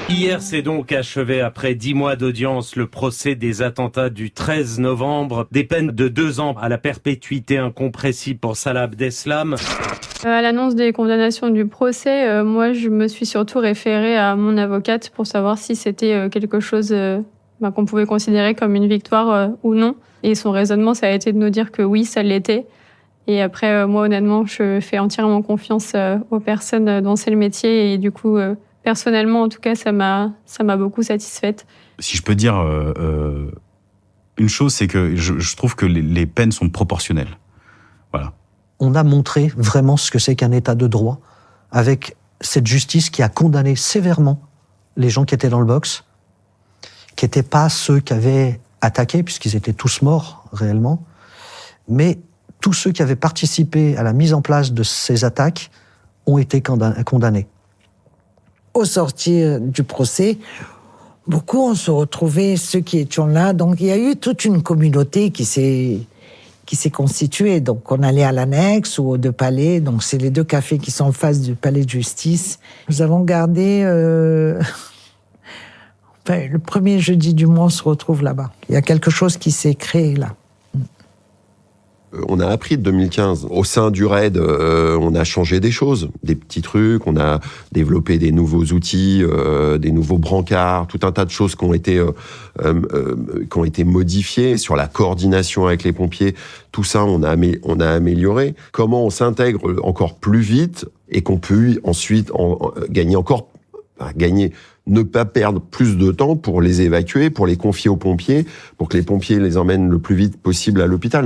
Hier s'est donc achevé après 10 mois d'audience le procès des attentats du 13 novembre. Des peines de 2 ans à la perpétuité incompressible pour Salah Abdeslam. À l'annonce des condamnations du procès, moi je me suis surtout référée à mon avocate pour savoir si c'était quelque chose qu'on pouvait considérer comme une victoire ou non. Et son raisonnement, ça a été de nous dire que oui, ça l'était. Et après, moi honnêtement, je fais entièrement confiance aux personnes dont c'est le métier. Et du coup, personnellement, en tout cas, ça m'a beaucoup satisfaite. Si je peux dire une chose, c'est que je trouve que les peines sont proportionnelles. Voilà. On a montré vraiment ce que c'est qu'un état de droit, avec cette justice qui a condamné sévèrement les gens qui étaient dans le box, qui n'étaient pas ceux qui avaient attaqué, puisqu'ils étaient tous morts réellement, mais tous ceux qui avaient participé à la mise en place de ces attaques ont été condamnés. Au sortir du procès, beaucoup ont se retrouvés, ceux qui étaient là. Donc il y a eu toute une communauté qui s'est constituée. Donc on allait à l'annexe ou aux deux palais. Donc c'est les deux cafés qui sont en face du palais de justice. Nous avons gardé... le premier jeudi du mois, on se retrouve là-bas. Il y a quelque chose qui s'est créé là. On a appris de 2015. Au sein du RAID, on a changé des choses, des petits trucs, on a développé des nouveaux outils, des nouveaux brancards, tout un tas de choses qui ont été modifiées sur la coordination avec les pompiers. Tout ça, on a amélioré. Comment on s'intègre encore plus vite et qu'on peut ensuite ne pas perdre plus de temps pour les évacuer, pour les confier aux pompiers, pour que les pompiers les emmènent le plus vite possible à l'hôpital.